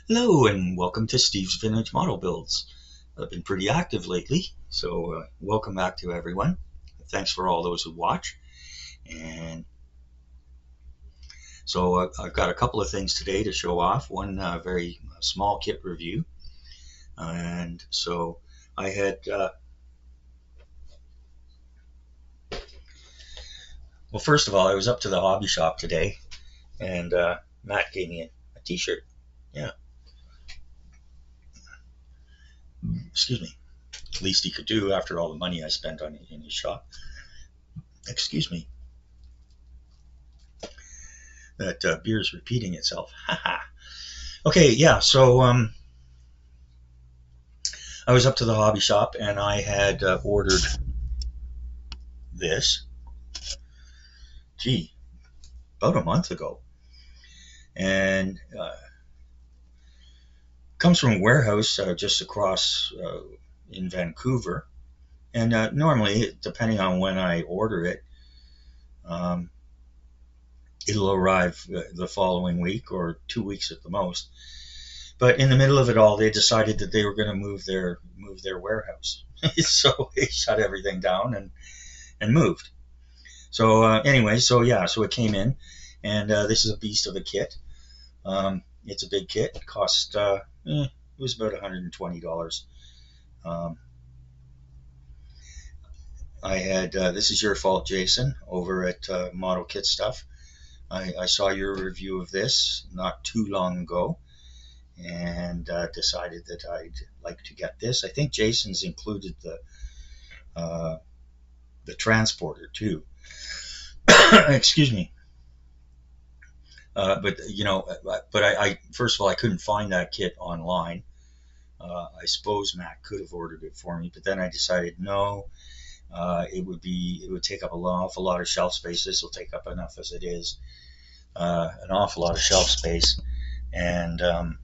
Hello and welcome to Steve's Vintage Model Builds. I've been pretty active lately, so welcome back to everyone. Thanks for all those who watch. And so I've got a couple of things today to show off. One very small kit review. And so I had, well, first of all, I was up to the hobby shop today, and Matt gave me a t-shirt. Yeah, excuse me. Least he could do after all the money I spent on in his shop. Excuse me. That beer's repeating itself. Okay, yeah. So I was up to the hobby shop and I had ordered this. Gee, about a month ago, and comes from a warehouse just across in Vancouver. And normally, depending on when I order it, um, it'll arrive the following week or 2 weeks at the most. But in the middle of it all, they decided that they were going to move their warehouse, so they shut everything down and moved. So anyway, so yeah, so it came in, and this is a beast of a kit. It's a big kit. It cost it was about $120. Um, I had this is your fault, Jason, over at Model Kit Stuff. I saw your review of this not too long ago, and decided that I'd like to get this. I think Jason's included the transporter too. Excuse me. But you know, but I first of all I couldn't find that kit online. I suppose Matt could have ordered it for me, but then I decided no, it would take up awful lot of shelf space. This will take up enough as it is, an awful lot of shelf space, and then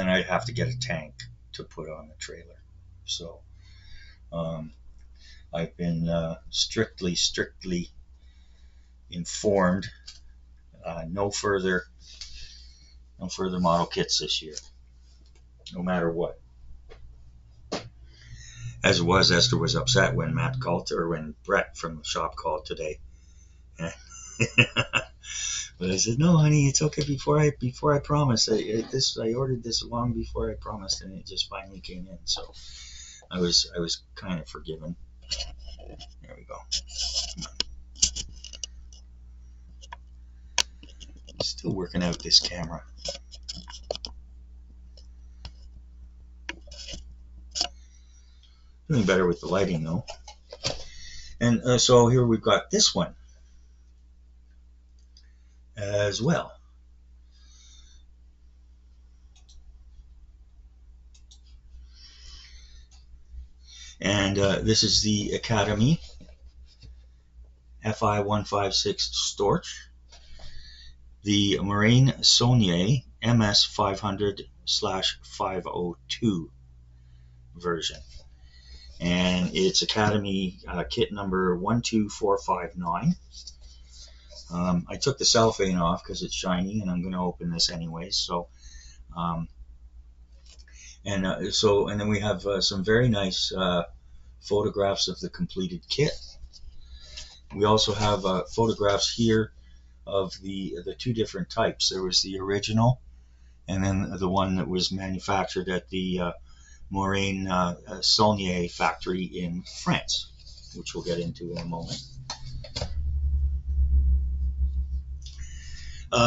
I'd have to get a tank to put on the trailer. So um, I've been strictly informed. No further model kits this year, no matter what. As it was, Esther was upset when Matt called, or when Brett from the shop called today. But I said, no, honey, it's okay. Before I promised, I ordered this long before I promised, and it just finally came in. So I was kind of forgiven. There we go. Still working out this camera. Doing better with the lighting though. And so here we've got this one as well. And this is the Academy FI156 Storch, the Morane Saulnier MS 500/502 version. And it's Academy kit number 12459. I took the cellophane off because it's shiny, and I'm going to open this anyway. So, and then we have some very nice photographs of the completed kit. We also have photographs here of the two different types. There was the original, and then the one that was manufactured at the Morane Saulnier factory in France, which we'll get into in a moment.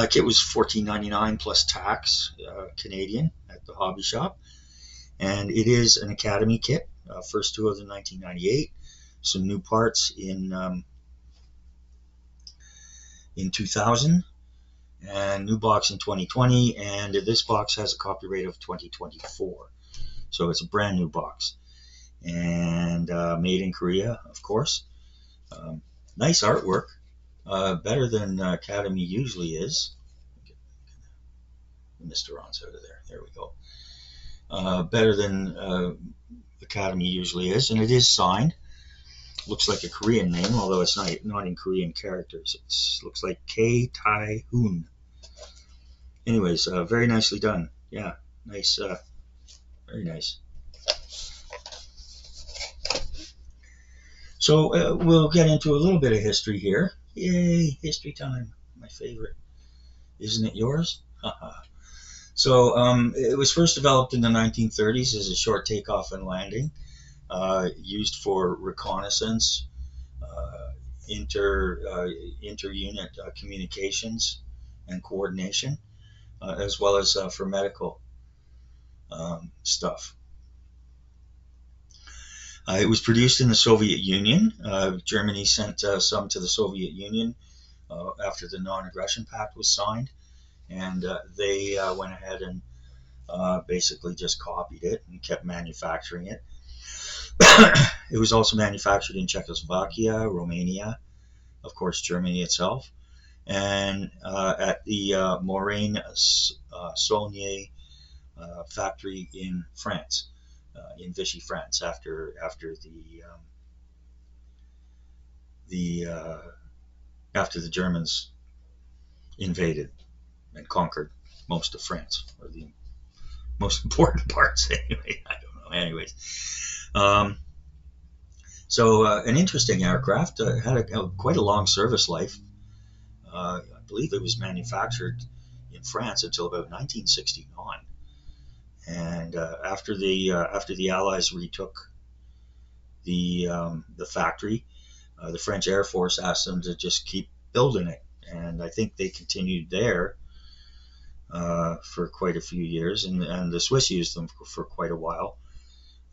Kit was $14.99 plus tax, Canadian, at the hobby shop, and it is an Academy kit. First two of them 1998. Some new parts in 2000, and new box in 2020, and this box has a copyright of 2024. So it's a brand new box, and made in Korea, of course. Nice artwork, better than Academy usually is. Mr. Ron's out of there. There we go. Better than Academy usually is, and it is signed. Looks like a Korean name, although it's not in Korean characters. It looks like K Tai Hoon. anyways, very nicely done. Yeah, nice, very nice. So we'll get into a little bit of history here. Yay, history time, my favorite. Isn't it yours? So it was first developed in the 1930s as a short takeoff and landing, used for reconnaissance, uh, inter-unit communications and coordination, as well as for medical stuff. It was produced in the Soviet Union. Germany sent some to the Soviet Union after the Non-Aggression Pact was signed, and they went ahead and basically just copied it and kept manufacturing it. It was also manufactured in Czechoslovakia, Romania, of course, Germany itself, and at the Morane Saulnier factory in France, in Vichy, France, after the after the Germans invaded and conquered most of France, or the most important parts. Anyway, I don't know. Anyways, so an interesting aircraft, had quite a long service life. I believe it was manufactured in France until about 1969, and after the Allies retook the factory, the French Air Force asked them to just keep building it, and I think they continued there for quite a few years, and the Swiss used them for quite a while.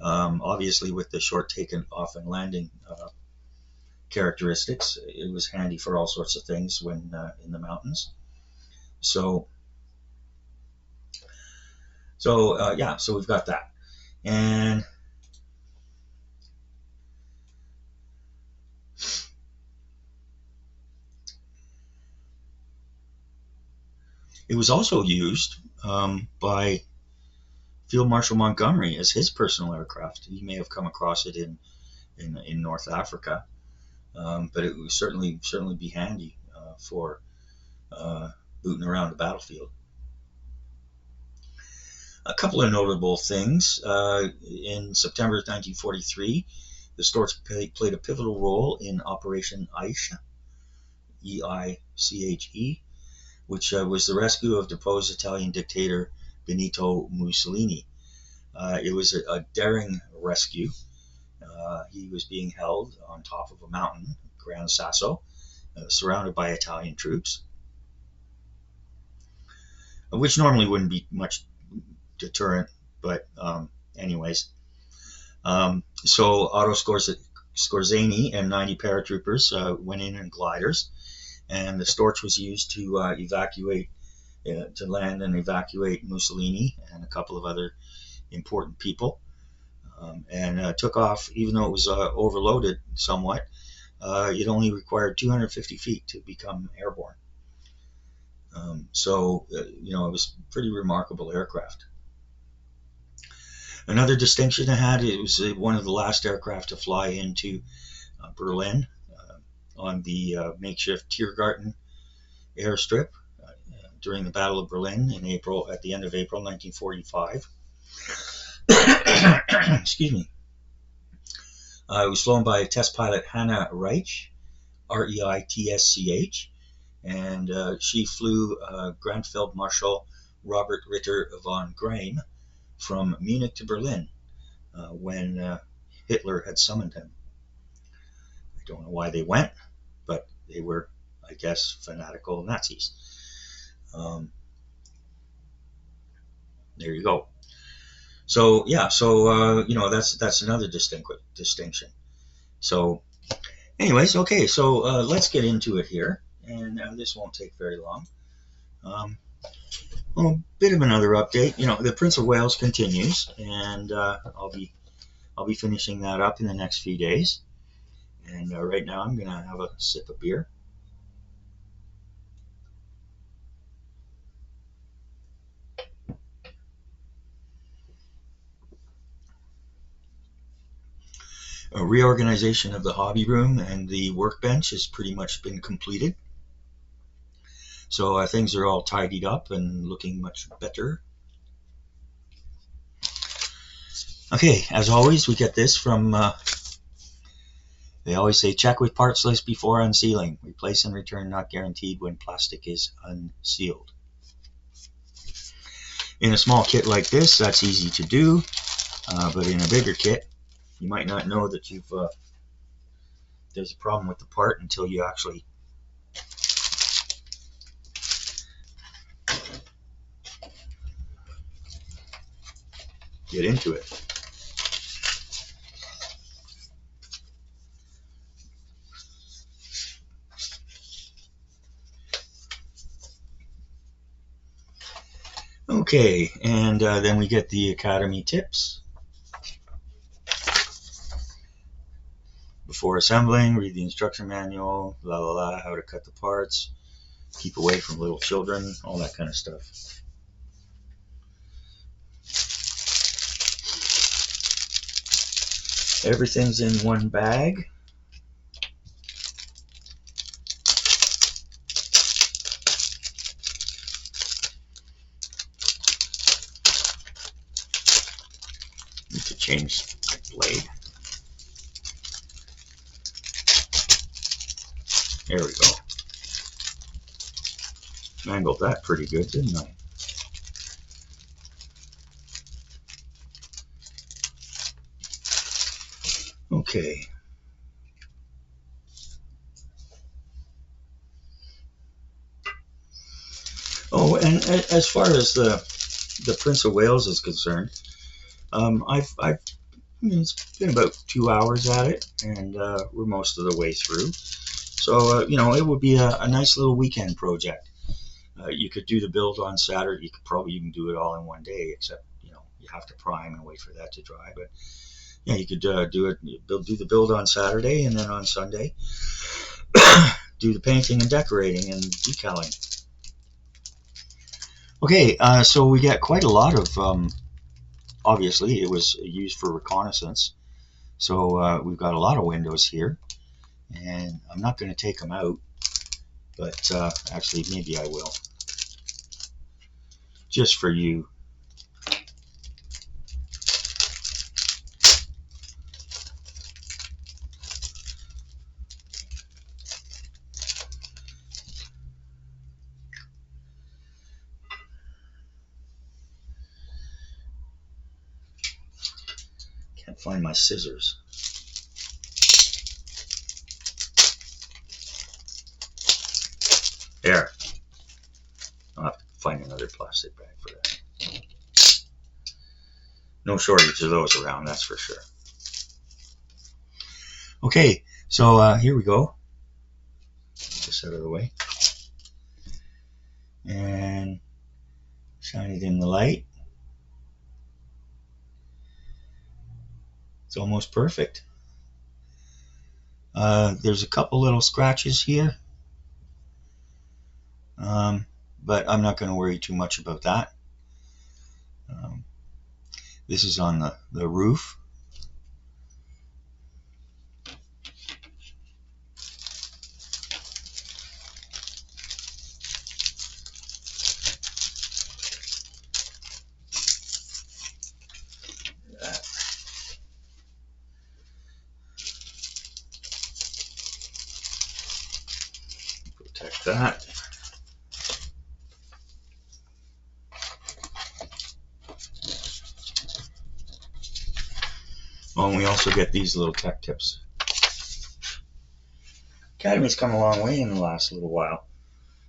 Obviously, with the short taken off and landing characteristics, it was handy for all sorts of things when in the mountains. So yeah, so we've got that, and it was also used by Field Marshal Montgomery as his personal aircraft. You may have come across it in North Africa, but it would certainly be handy for booting around the battlefield. A couple of notable things. In September 1943, the Storch played a pivotal role in Operation Eiche, E-I-C-H-E, which was the rescue of deposed Italian dictator Benito Mussolini. It was a daring rescue. He was being held on top of a mountain, Gran Sasso, surrounded by Italian troops, which normally wouldn't be much deterrent, but anyways. So Otto Skorzeny and 90 paratroopers went in gliders, and the Storch was used to to land and evacuate Mussolini and a couple of other important people, and took off. Even though it was overloaded somewhat, it only required 250 feet to become airborne. So it was a pretty remarkable aircraft. Another distinction it had, it was one of the last aircraft to fly into Berlin on the makeshift Tiergarten airstrip during the Battle of Berlin at the end of April 1945. Excuse me. It was flown by test pilot Hannah Reitsch, R-E-I-T-S-C-H, and she flew Grandfeldmarschall Robert Ritter von Graim from Munich to Berlin when Hitler had summoned him. I don't know why they went, but they were, I guess, fanatical Nazis. There you go. So yeah, that's another distinction. So, anyways, okay, so let's get into it here, and this won't take very long. Well, a bit of another update. The Prince of Wales continues, and I'll be finishing that up in the next few days. And right now, I'm gonna have a sip of beer. A reorganization of the hobby room and the workbench has pretty much been completed. So things are all tidied up and looking much better. Okay, as always, we get this from, they always say check with parts list before unsealing. Replace and return not guaranteed when plastic is unsealed. In a small kit like this, that's easy to do, but in a bigger kit, you might not know that there's a problem with the part until you actually get into it. Okay, and then we get the Academy tips. Before assembling, read the instruction manual, how to cut the parts, keep away from little children, all that kind of stuff. Everything's in one bag. Need to change the blade. There we go. Mangled that pretty good, didn't I? Okay. Oh, and as far as the Prince of Wales is concerned, it's been about 2 hours at it, and we're most of the way through. So it would be a nice little weekend project. You could do the build on Saturday. You could probably even do it all in one day, except you have to prime and wait for that to dry. But yeah, you could do the build on Saturday, and then on Sunday do the painting and decorating and decaling. Okay, so we get quite a lot of. Obviously, it was used for reconnaissance, so we've got a lot of windows here, and I'm not going to take them out, but actually maybe I will, just for you. Can't find my scissors. There. I'll have to find another plastic bag for that. No shortage of those around, that's for sure. Okay, so here we go. Get this out of the way. And shine it in the light. It's almost perfect. There's a couple little scratches here, but I'm not going to worry too much about that. This is on the roof. Protect that. Oh, and we also get these little tech tips. Academy's come a long way in the last little while.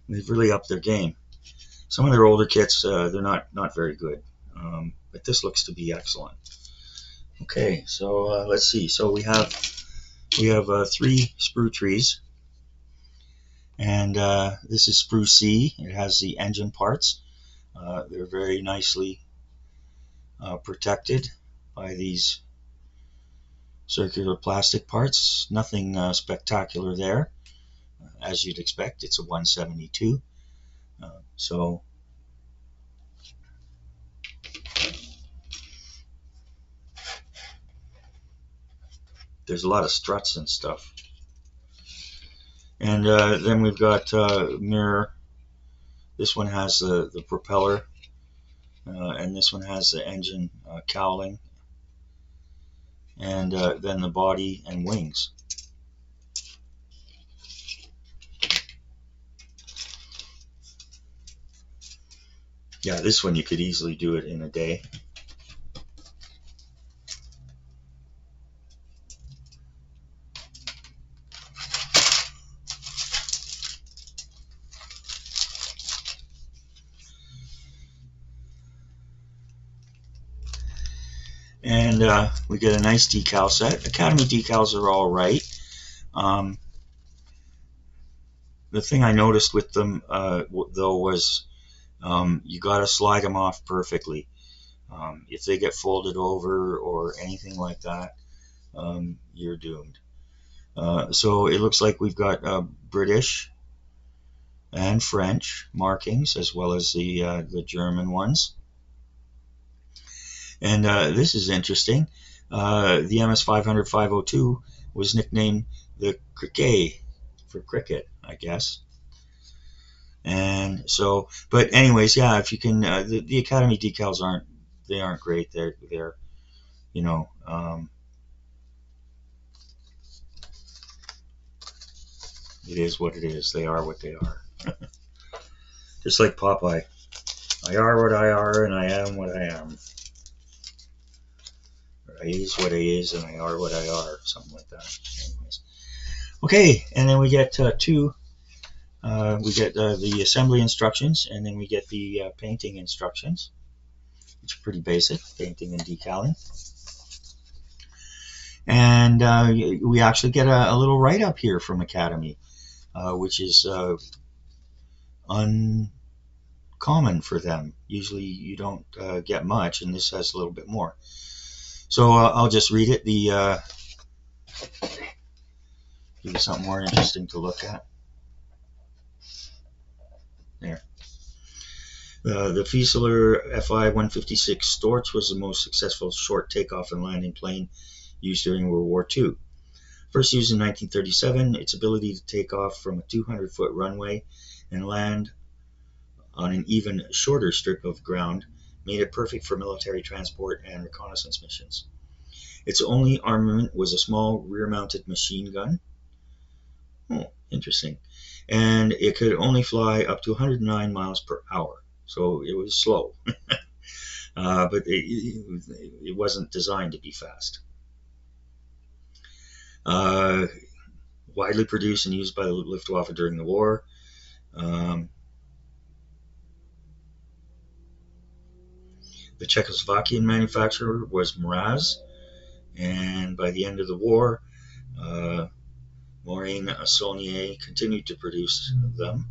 They've really upped their game. Some of their older kits, they're not very good, but this looks to be excellent. Okay, so let's see. So we have 3 sprue trees, and this is sprue C. It has the engine parts. They're very nicely protected by these circular plastic parts. Nothing spectacular there, as you'd expect. It's a 172. So there's a lot of struts and stuff. And then we've got mirror This one has the propeller, and this one has the engine cowling, and then the body and wings. Yeah, this one you could easily do it in a day. And we get a nice decal set. Academy decals are all right. The thing I noticed with them, though, was you got to slide them off perfectly. If they get folded over or anything like that, you're doomed. So it looks like we've got British and French markings, as well as the German ones. And this is interesting. The MS-500 502 was nicknamed the Cricket for cricket, I guess. And so, but anyways, yeah, if you can, the Academy decals aren't great. They're you know, it is what it is. They are what they are. Just like Popeye. I are what I are, and I am what I am. Or I is what I is, and I are what I are. Something like that. Anyways. Okay, and then we get two. We get the assembly instructions, and then we get the painting instructions, which are pretty basic, painting and decaling. And we actually get a little write-up here from Academy, which is uncommon for them. Usually you don't get much, and this has a little bit more. So I'll just read it. Give you something more interesting to look at. There. The Fieseler FI-156 Storch was the most successful short takeoff and landing plane used during World War II. First used in 1937, its ability to take off from a 200-foot runway and land on an even shorter strip of ground made it perfect for military transport and reconnaissance missions. Its only armament was a small rear-mounted machine gun. Oh, interesting. And it could only fly up to 109 miles per hour, so it was slow. But it wasn't designed to be fast. Widely produced and used by the Luftwaffe during the war. The Czechoslovakian manufacturer was Morane, and by the end of the war, Morane Saulnier continued to produce them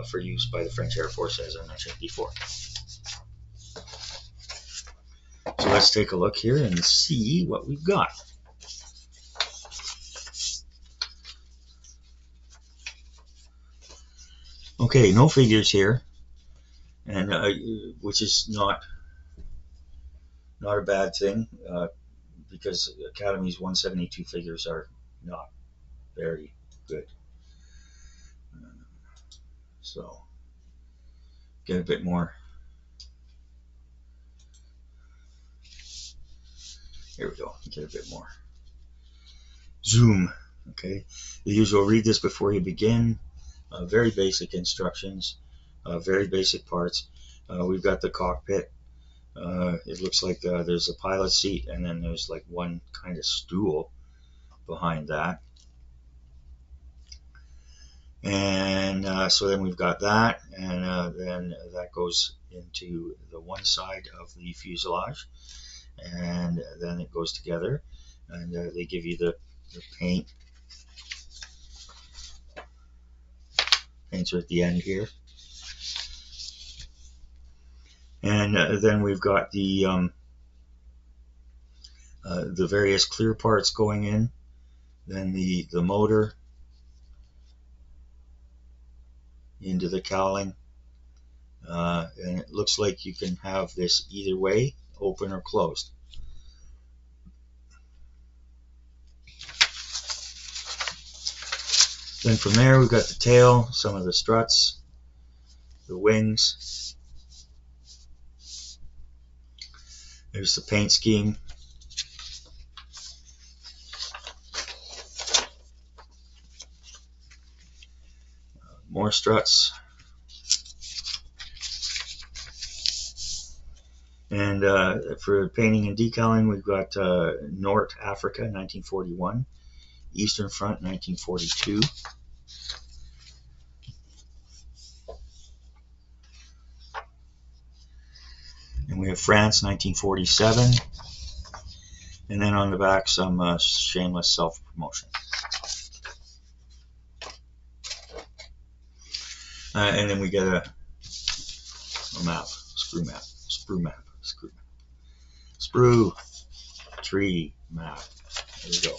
for use by the French Air Force, as I mentioned before. So let's take a look here and see what we've got. Okay, no figures here, and which is not a bad thing, because Academy's 172 figures are not very good. So get a bit more. Here we go. Get a bit more zoom. Okay, the usual. Read this before you begin. Very basic instructions. Very basic parts. We've got the cockpit. It looks like there's a pilot seat, and then there's like one kind of stool behind that. And so then we've got that, and then that goes into the one side of the fuselage, and then it goes together, and they give you the paint. Paints are at the end here. And then we've got the various clear parts going in, then the motor into the cowling, and it looks like you can have this either way, open or closed. Then from there we've got the tail, some of the struts, the wings. There's the paint scheme. More struts. And for painting and decaling, we've got North Africa, 1941. Eastern Front, 1942. And we have France, 1947. And then on the back, some shameless self-promotion. And then we get a map, sprue tree map. There we go.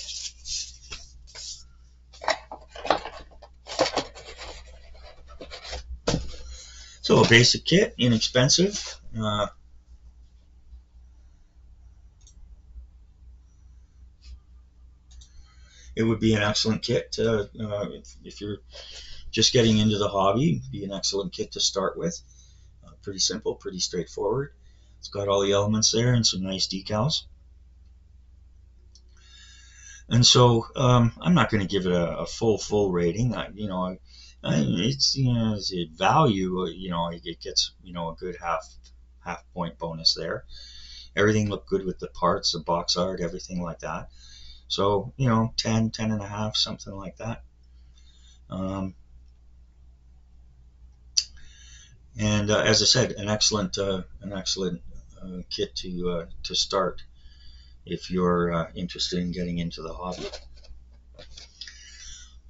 So a basic kit, inexpensive. It would be an excellent kit if you're just getting into the hobby. It'd be an excellent kit to start with. Pretty simple, pretty straightforward. It's got all the elements there and some nice decals. And so I'm not going to give it a full rating. It's it's a value. It gets a good half point bonus there. Everything looked good with the parts, the box art, everything like that. So 10 and a half, something like that. And as I said, an excellent kit to start if you're interested in getting into the hobby.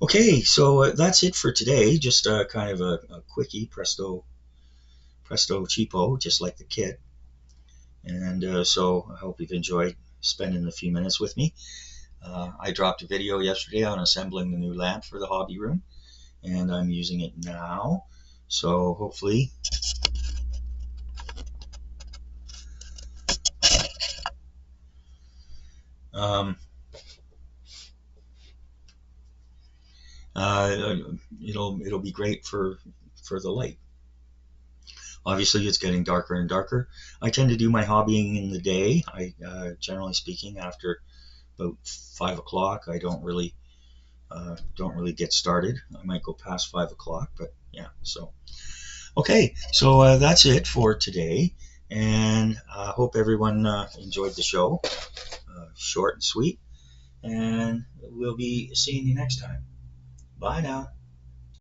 Okay, so that's it for today. Just kind of a quickie, presto cheapo, just like the kit. And so I hope you've enjoyed spending a few minutes with me. I dropped a video yesterday on assembling the new lamp for the hobby room, and I'm using it now. So hopefully it'll be great for the light. Obviously, it's getting darker and darker. I tend to do my hobbying in the day. Generally speaking, after about 5 o'clock, I don't really get started. I might go past 5 o'clock, but yeah. So okay, so that's it for today, and I hope everyone enjoyed the show. Short and sweet, and we'll be seeing you next time. Bye now.